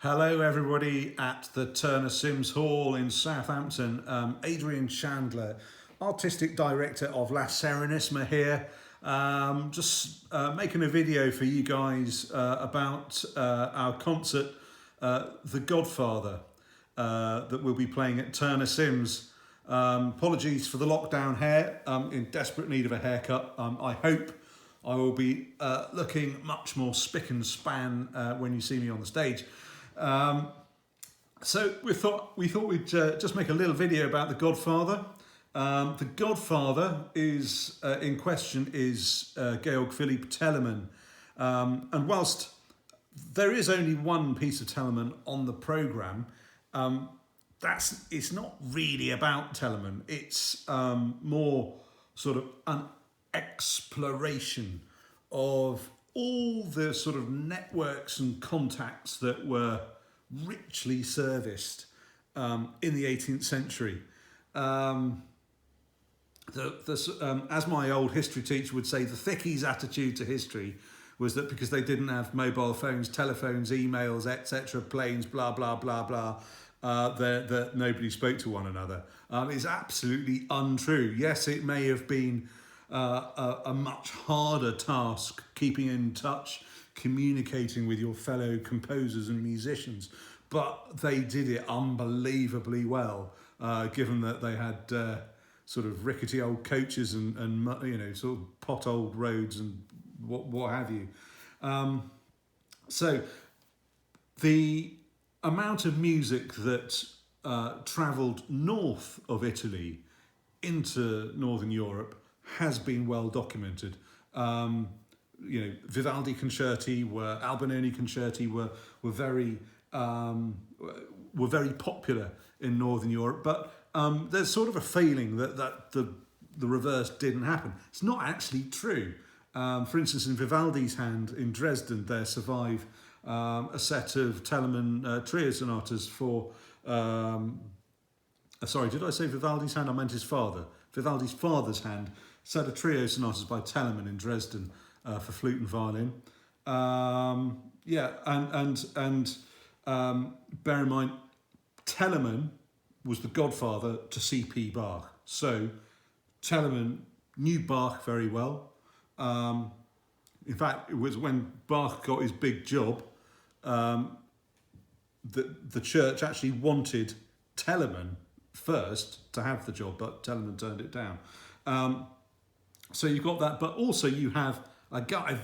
Hello everybody at the Turner Sims Hall in Southampton. Adrian Chandler, Artistic Director of La Serenissima here. Just making a video for you guys about our concert, The Godfather, that we'll be playing at Turner Sims. Apologies for the lockdown hair, in desperate need of a haircut. I hope I will be looking much more spick and span when you see me on the stage. So we thought we'd just make a little video about The Godfather. The Godfather is in question is Georg Philipp Telemann, and whilst there is only one piece of Telemann on the programme, it's not really about Telemann. It's more sort of an exploration of all the sort of networks and contacts that were richly serviced in the 18th century. As my old history teacher would say, the thickies' attitude to history was that because they didn't have mobile phones, telephones, emails, etc., planes, blah, blah, blah, blah, that nobody spoke to one another. It's absolutely untrue. Yes, it may have been a much harder task keeping in touch, communicating with your fellow composers and musicians, but they did it unbelievably well, given that they had sort of rickety old coaches and sort of potholed roads and what have you. So the amount of music that travelled north of Italy into Northern Europe has been well documented. Vivaldi concerti Albinoni concerti were very popular in Northern Europe, but there's sort of a feeling that the reverse didn't happen. It's not actually true. For instance, in Vivaldi's hand in Dresden, there survive a set of Telemann trio sonatas for. Sorry, did I say Vivaldi's hand? I meant his father. Vivaldi's father's hand. Set of trio sonatas by Telemann in Dresden for flute and violin. Bear in mind, Telemann was the godfather to C.P. Bach. So Telemann knew Bach very well. In fact, it was when Bach got his big job that the church actually wanted Telemann first to have the job, but Telemann turned it down. So you've got that, but also you have a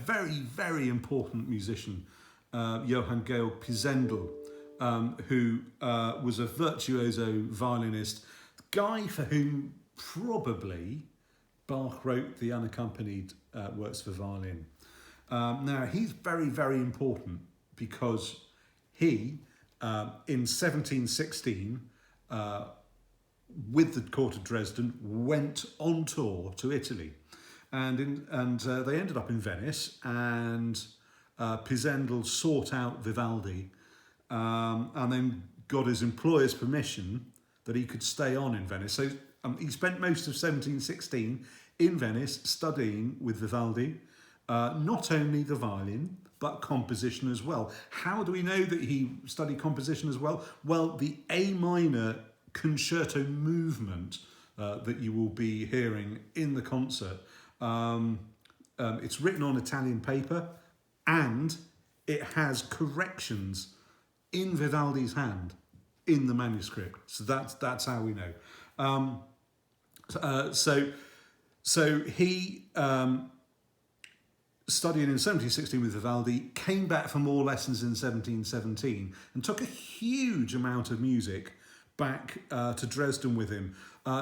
very, very important musician, Johann Georg Pisendel, who was a virtuoso violinist, guy for whom probably Bach wrote the unaccompanied works for violin. Now, he's very, very important because he, in 1716, with the court of Dresden, went on tour to Italy. And they ended up in Venice, and Pisendel sought out Vivaldi and then got his employer's permission that he could stay on in Venice. So he spent most of 1716 in Venice studying with Vivaldi, not only the violin, but composition as well. How do we know that he studied composition as well? Well, the A minor concerto movement that you will be hearing in the concert, it's written on Italian paper and it has corrections in Vivaldi's hand in the manuscript. So that's how we know. So he studying in 1716 with Vivaldi, came back for more lessons in 1717 and took a huge amount of music back to Dresden with him.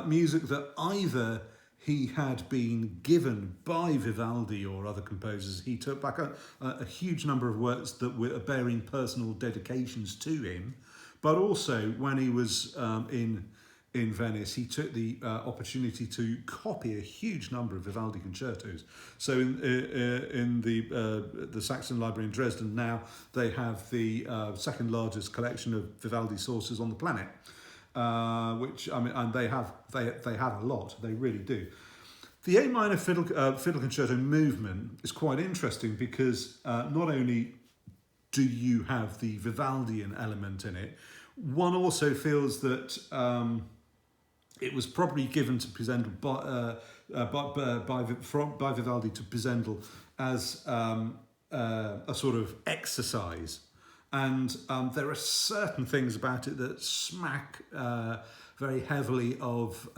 Music that either he had been given by Vivaldi or other composers. He took back a huge number of works that were bearing personal dedications to him, but also when he was in Venice, he took the opportunity to copy a huge number of Vivaldi concertos. So in the Saxon Library in Dresden now, they have the second largest collection of Vivaldi sources on the planet. And they have a lot. They really do. The A minor fiddle concerto movement is quite interesting because not only do you have the Vivaldian element in it? One also feels that it was probably given to Pisendel by Vivaldi to Pisendel as a sort of exercise. And there are certain things about it that smack very heavily of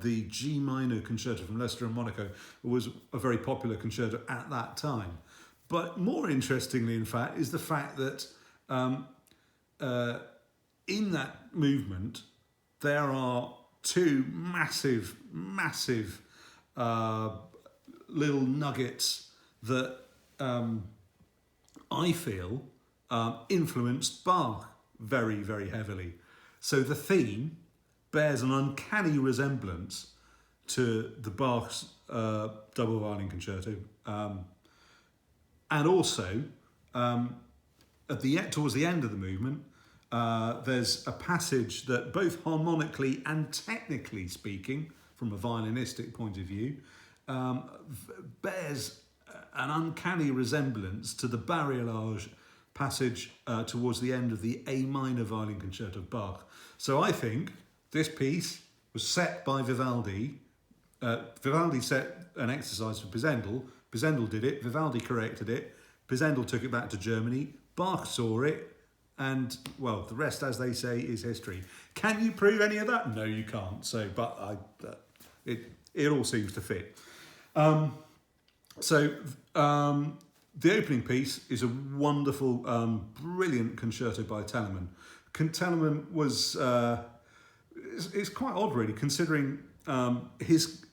the G minor concerto from Leicester and Monaco. It was a very popular concerto at that time. But more interestingly, in fact, is the fact that in that movement, there are two massive little nuggets that I feel influenced Bach very, very heavily. So the theme bears an uncanny resemblance to the Bach's double violin concerto, and also towards the end of the movement, there's a passage that both harmonically and technically speaking, from a violinistic point of view, bears an uncanny resemblance to the Barriolage passage towards the end of the A minor violin concerto of Bach. So I think this piece was set by Vivaldi. Vivaldi set an exercise for Pisendel. Pisendel did it. Vivaldi corrected it. Pisendel took it back to Germany. Bach saw it. And, well, the rest, as they say, is history. Can you prove any of that? No, you can't. So, but it all seems to fit. The opening piece is a wonderful, brilliant concerto by Telemann. Telemann was, it's quite odd really, considering his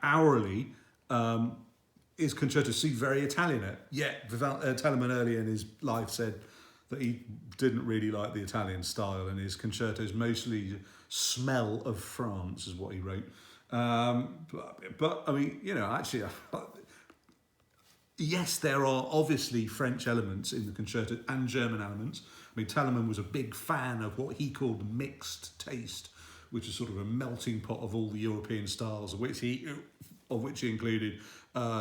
hourly, his concertos seem very Italian. Yet Telemann earlier in his life said that he didn't really like the Italian style, and his concertos mostly smell of France, is what he wrote. But I mean, actually, yes, there are obviously French elements in the concerto and German elements. I mean, Telemann was a big fan of what he called mixed taste, which is sort of a melting pot of all the European styles, of which he included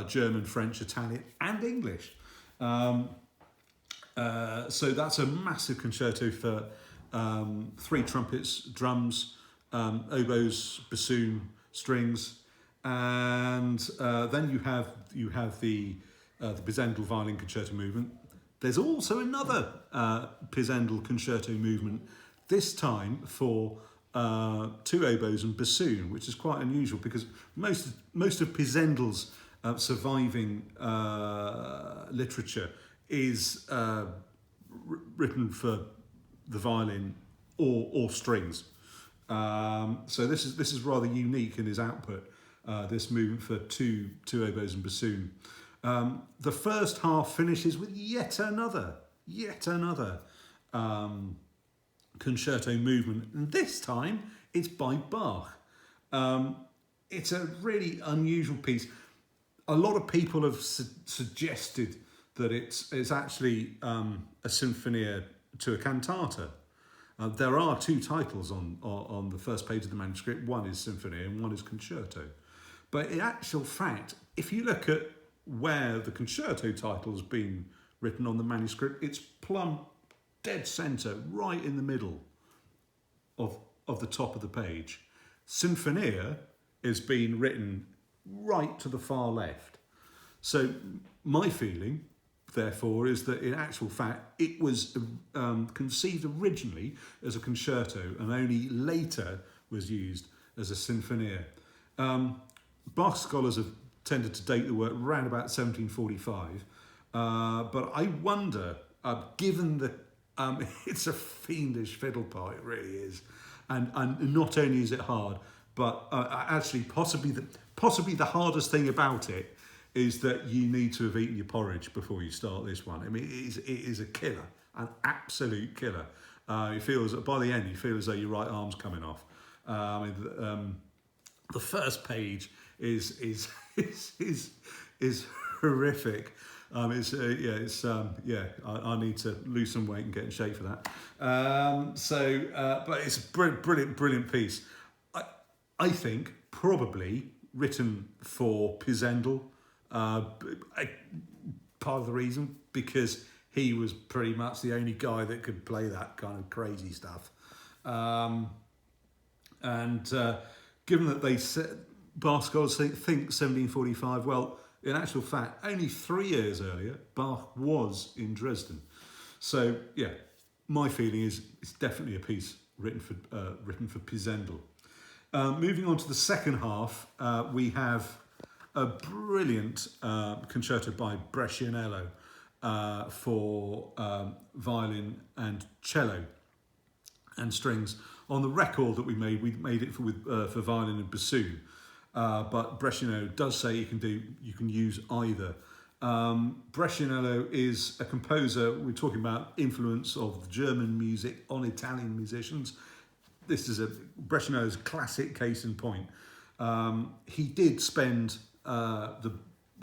German, French, Italian, and English. So that's a massive concerto for three trumpets, drums, oboes, bassoon, strings, and then you have the Pisendel violin concerto movement. There's also another Pisendel concerto movement, this time for two oboes and bassoon, which is quite unusual because most of Pisendel's surviving literature is written for the violin or strings. So this is rather unique in his output. This movement for two oboes and bassoon. The first half finishes with yet another concerto movement, and this time it's by Bach. It's a really unusual piece. A lot of people have suggested that it's actually a sinfonia to a cantata. There are two titles on the first page of the manuscript. One is Sinfonia and one is Concerto. But in actual fact, if you look at where the concerto title's been written on the manuscript, it's plumb dead centre, right in the middle of the top of the page. Sinfonia is being written right to the far left. So my feeling, therefore, is that in actual fact it was conceived originally as a concerto and only later was used as a sinfonia. Bach scholars have tended to date the work around about 1745, but I wonder, given that it's a fiendish fiddle part, it really is, and not only is it hard, but actually possibly the hardest thing about it is that you need to have eaten your porridge before you start this one. I mean, it is a killer, an absolute killer. It feels, by the end, you feel as though your right arm's coming off. The first page is horrific. I need to lose some weight and get in shape for that. But it's a brilliant piece. I think probably written for Pisendel. Part of the reason because he was pretty much the only guy that could play that kind of crazy stuff. Given that they said Bach scholars think 1745, well, in actual fact, only 3 years earlier, Bach was in Dresden. So yeah, my feeling is it's definitely a piece written for Pisendel. Moving on to the second half, we have a brilliant concerto by Brescianello for violin and cello and strings. On the record that we made it for violin and bassoon, but Brescianello does say you can use either. Brescianello is a composer. We're talking about influence of German music on Italian musicians. This is Brescianello's classic case in point. He did spend the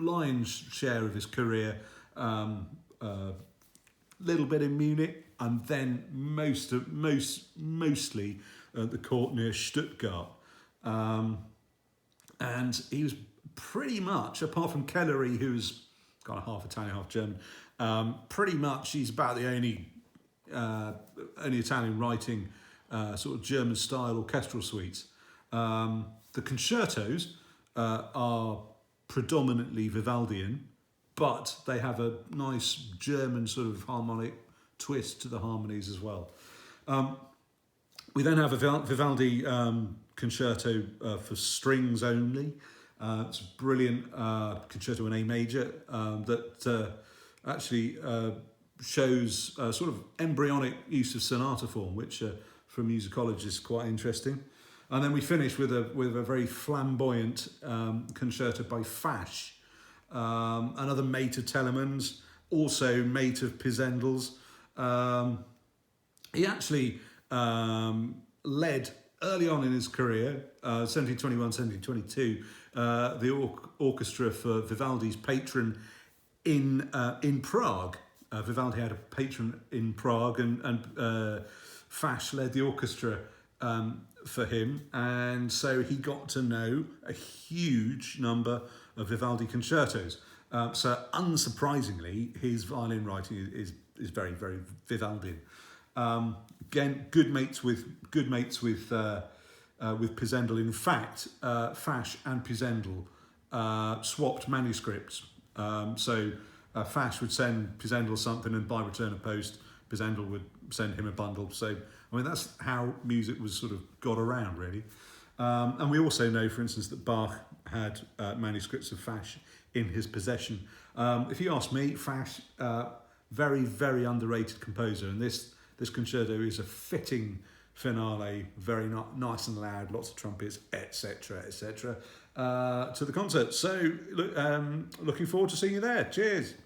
lion's share of his career little bit in Munich, and then mostly at the court near Stuttgart. And he was pretty much, apart from Kellery, who's kind of half Italian, half German, pretty much he's about the only Italian writing sort of German-style orchestral suites. The concertos are predominantly Vivaldian, but they have a nice German sort of harmonic twist to the harmonies as well. We then have a Vivaldi concerto for strings only. It's a brilliant concerto in A major that actually shows sort of embryonic use of sonata form, which for a musicologist is quite interesting. And then we finish with a very flamboyant concerto by Fasch, another mate of Telemann's, also mate of Pisendel's. He actually led early on in his career, 1721, 1722, the orchestra for Vivaldi's patron in Prague. Vivaldi had a patron in Prague, and Fasch led the orchestra for him, and so he got to know a huge number of Vivaldi concertos. So unsurprisingly, his violin writing is very, very Vivaldian. Again, good mates with Pisendel. In fact, Fasch and Pisendel swapped manuscripts. So Fasch would send Pisendel something, and by return of post, Pisendel would send him a bundle. So I mean, that's how music was sort of got around, really. And we also know, for instance, that Bach had manuscripts of Fasch in his possession. If you ask me, Fasch, very, very underrated composer, and this concerto is a fitting finale, very nice and loud, lots of trumpets, etc., etc., to the concert. So, looking forward to seeing you there. Cheers.